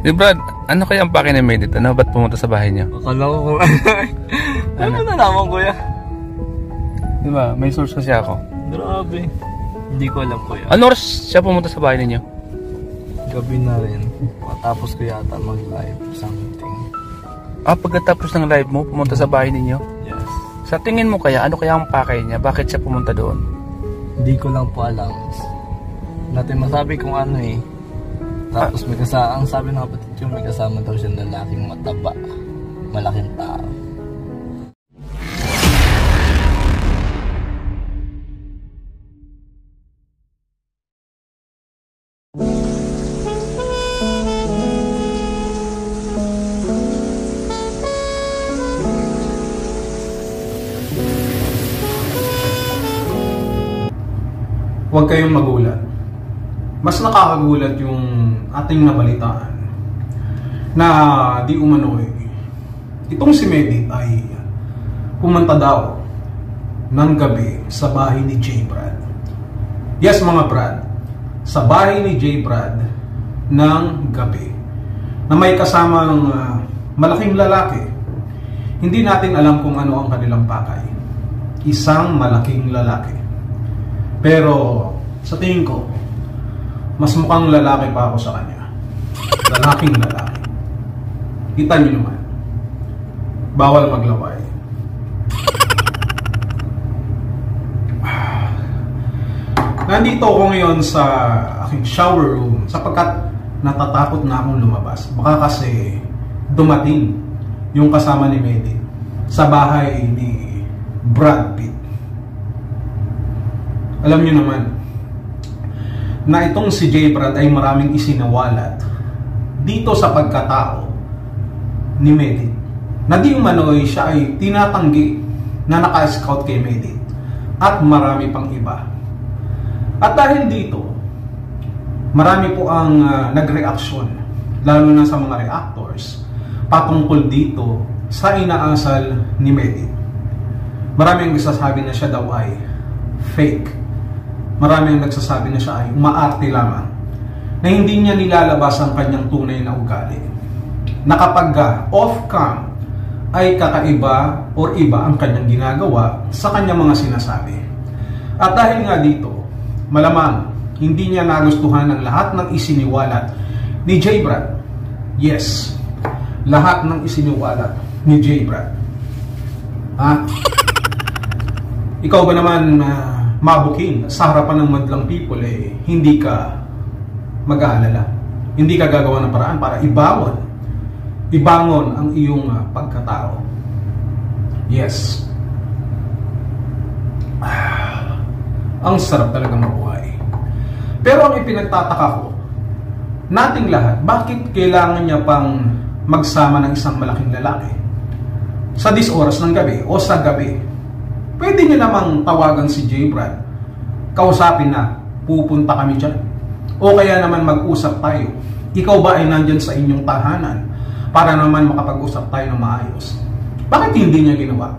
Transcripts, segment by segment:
Eh Brad, ano kaya ang pake ni Medit? Ano ba't pumunta sa bahay niyo? Akala ko kung ano mo nalaman, kuya? Diba, may source kasi ako. Grabe. Hindi ko alam, kuya. Ano oras siya pumunta sa bahay ninyo? Gabi na rin. Matapos ko yata mag-live something. Ah, pagkatapos ng live mo, pumunta sa bahay ninyo? Yes. Sa tingin mo kaya, ano kaya ang pakay niya? Bakit siya pumunta doon? Hindi ko lang po alam. Natin masabi kung ano eh. Tapos may kasama, ang sabi ng kapatid ko, may kasama daw siya lalaking mataba. Malaking tao. Huwag kayong magulat. Mas nakakagulat yung ating nabalitaan na di umano itong si Medit ay pumunta daw ng gabi sa bahay ni J. Brad. Yes mga Brad, sa bahay ni J. Brad ng gabi na may kasamang malaking lalaki. Hindi natin alam kung ano ang kanilang pakay. Isang malaking lalaki. Pero sa tingin ko, mas mukhang lalaki pa ako sa kanya. Lalaking lalaki. Kita niyo naman. Bawal maglaway. Nandito ako ngayon sa aking shower room sapagkat natatakot na akong lumabas. Baka kasi dumating yung kasama ni Medit sa bahay ni Brad Pitt. Alam niyo naman na itong si J. Brad ay maraming isinawalat dito sa pagkatao ni Medit. Na di umano siya ay tinatanggi na naka-scout kay Medit at marami pang iba. At dahil dito, marami po ang nagreaksyon, lalo na sa mga reactors, patungkol dito sa inaasal ni Medit. Marami ang nagsasabi na siya daw ay fake. Marami ang nagsasabi na siya ay umaarte lamang, na hindi niya nilalabas ang kanyang tunay na ugali, na kapag off-cam ay kakaiba or iba ang kanyang ginagawa sa kanyang mga sinasabi. At dahil nga dito, malamang hindi niya nagustuhan ang lahat ng isiniwalat ni J. Brad. Yes, lahat ng isiniwalat ni J. Brad. Ikaw ba naman mabuking sa harapan ng madlang people hindi ka mag-aalala, hindi ka gagawa ng paraan para ibangon ang iyong pagkatao. Yes, ang sarap talaga mabuhay. Pero ang ipinagtataka ko nating lahat, bakit kailangan niya pang magsama ng isang malaking lalaki sa 10 oras ng gabi o sa gabi? Pwede niyo namang tawagan si J. Brad, kausapin na pupunta kami dyan, o kaya naman mag-usap tayo. Ikaw ba ay nandyan sa inyong tahanan para naman makapag-usap tayo ng maayos? Bakit hindi niya ginawa?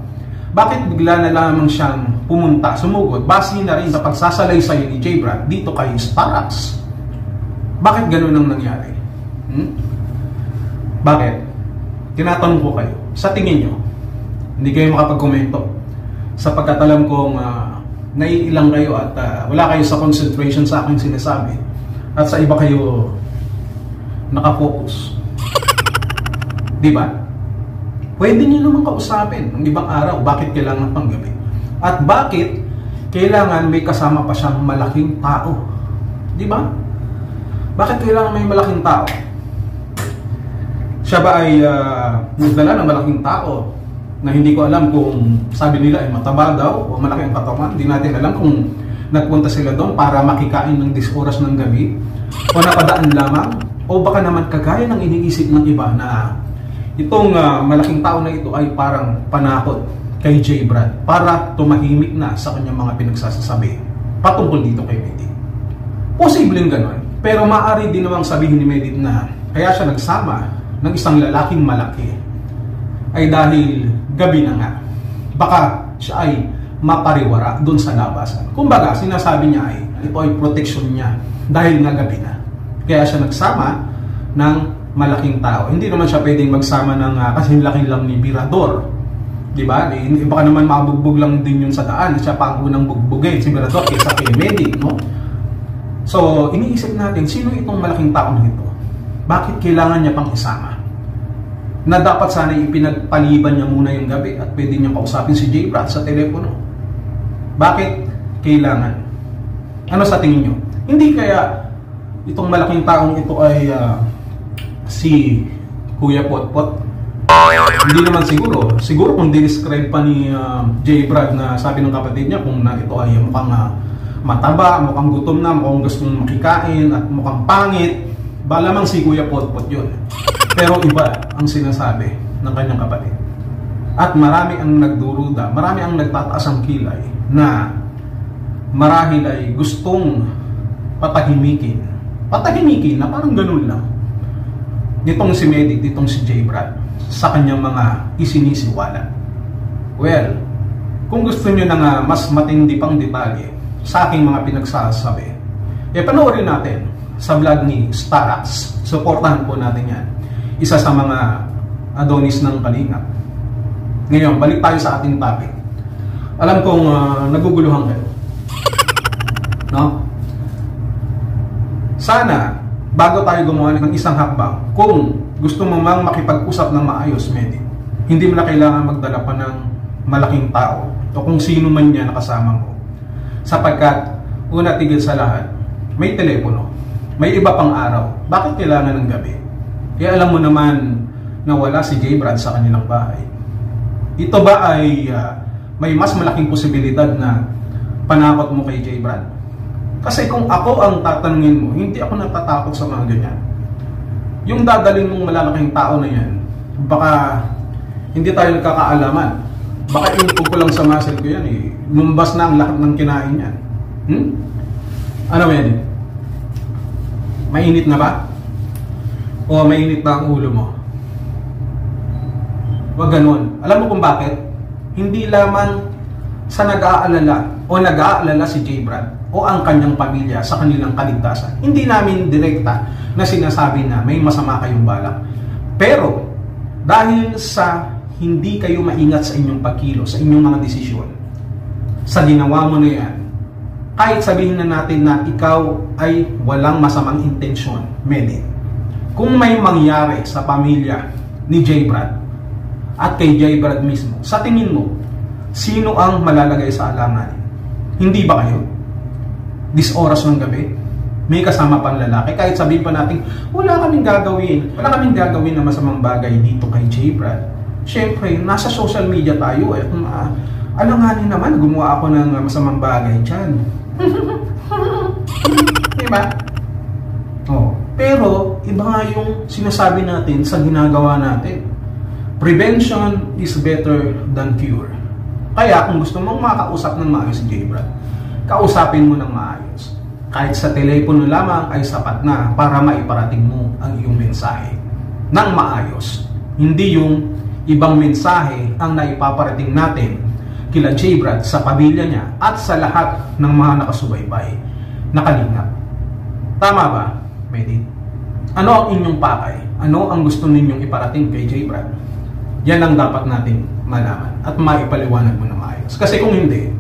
Bakit bigla na lamang siyang pumunta, sumugod, base na rin sa pagsasalaysay ni J. Brad dito kay Starax? Bakit ganun ang nangyari? Bakit? Tinatanong ko kayo, sa tingin nyo, hindi kayo makapag-komento sapagkat alam kong naiilang kayo at wala kayo sa concentration sa aking sinasabi at sa iba kayo nakafocus. Diba? Pwede niyo naman kausapin ng ibang araw bakit kailangan pang gabi at bakit kailangan may kasama pa siyang malaking tao. Diba? Bakit kailangan may malaking tao? Siya ba ay nagdala ng malaking tao na hindi ko alam kung sabi nila ay mataba daw o malaki ang katawan? Hindi natin alam kung nagpunta sila doon para makikain ng 10 oras ng gabi o napadaan lamang, o baka naman kagaya ng iniisip ng iba na itong malaking tao na ito ay parang panakot kay J. Brad para tumahimik na sa kanyang mga pinagsasabi patungkol dito kay Medit. Posibleng ganon, pero maaari din namang sabihin ni Medit na kaya siya nagsama ng isang lalaking malaki ay dahil gabi na nga. Baka siya ay mapariwara doon sa labasan. Kumbaga, sinasabi niya ay ito ay protection niya dahil nga gabi na. Kaya siya nagsama ng malaking tao. Hindi naman siya pwedeng magsama ng kasing laki lang ni Mirador. Diba? Baka naman mabugbog lang din yun sa daan. Siya pa ang unang bugbugin, si Mirador, kaysa kay Medic, no? So, iniisip natin, sino itong malaking tao na ito? Bakit kailangan niya pang isama? Na dapat sana ipinagpaliban niya muna yung gabi at pwede niya kausapin si J. Brad sa telepono. Bakit kailangan? Ano sa tingin niyo? Hindi kaya itong malaking taong ito ay si Kuya Potpot? Hindi naman siguro. Siguro kung describe pa ni J. Brad na sabi ng kapatid niya kung na ito ay mukhang mataba, mukhang gutom na, mukhang gustong makikain at mukhang pangit, balamang si Kuya Potpot yun. Pero iba ang sinasabi ng kanyang kapatid. At marami ang nagduruda, marami ang nagtataas ang kilay na marahil ay gustong patahimikin na parang ganun lang nitong si Medic, nitong si J. Brad sa kanyang mga isinisiwala. Well, kung gusto nyo na mas matindi pang detalye sa aking mga pinagsasabi, panoorin natin sa vlog ni Starax. Supportahan po natin yan. Isa sa mga Adonis ng Kalingap. Ngayon, balik tayo sa ating topic. Alam kong naguguluhan kayo. No? Sana, bago tayo gumawa ng isang hakbang, kung gusto mo mang makipag-usap ng maayos, Medic, hindi mo na kailangan magdala pa ng malaking tao o kung sino man niya nakasama mo. Sapagkat, una tigil sa lahat, may telepono. May iba pang araw. Bakit kailangan ng gabi? Kaya alam mo naman na wala si J. Brad sa kanilang bahay. Ito ba ay may mas malaking posibilidad na panakot mo kay J. Brad? Kasi kung ako ang tatanungin mo, hindi ako natatakot sa mga ganyan. Yung dadalhin mong malalaking tao na yan, baka hindi tayo nagkakaalaman. Baka inpog ko lang sa muscle ko yan eh. Lumbas na ang lahat ng kinain yan. Ano yan? Mainit na ba? O mainit na ang ulo mo? Wag ganun. Alam mo kung bakit? Hindi lamang sa nag-aalala o nag-aalala si J. Brad o ang kanyang pamilya sa kanilang kaligtasan. Hindi namin direkta na sinasabi na may masama kayong balak. Pero dahil sa hindi kayo maingat sa inyong pagkilo, sa inyong mga desisyon, sa ginawa mo na yan, kahit sabihin na natin na ikaw ay walang masamang intensyon, Medic, kung may mangyari sa pamilya ni J. Brad at kay J. Brad mismo, sa tingin mo, sino ang malalagay sa alanganin? Hindi ba kayo? This oras ng gabi, may kasama pang lalaki, kahit sabihin pa natin, wala kaming gagawin na masamang bagay dito kay J. Brad. Siyempre, nasa social media tayo eh. Alanganin naman, gumawa ako ng masamang bagay dyan. Diba? Oh. Pero, iba nga yung sinasabi natin sa ginagawa natin. Prevention is better than cure. Kaya, kung gusto mong makausap ng maayos si J. Brad, kausapin mo ng maayos. Kahit sa telepono lamang ay sapat na para maiparating mo ang iyong mensahe ng maayos. Hindi yung ibang mensahe ang naipaparating natin kila J. Brad sa pamilya niya at sa lahat ng mga nakasubaybay na Kalingap. Tama ba, Medic? Ano ang inyong pakay? Ano ang gusto ninyong iparating kay J. Brad? Yan ang dapat natin malaman at maipaliwanag mo na maayos. Kasi kung hindi,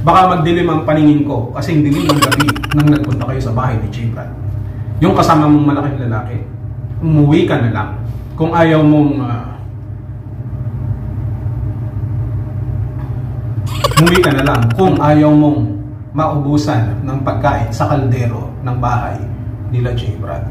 baka magdilim ang paningin ko kasi hindi dilim ng gabi nang nagpunta kayo sa bahay ni J. Brad. Yung kasama mong malaking lalaki, umuwi ka na lang. Kung ayaw mong umuwi ka na lang kung ayaw mong maubusan ng pagkain sa kaldero ng bahay nila J. Brad.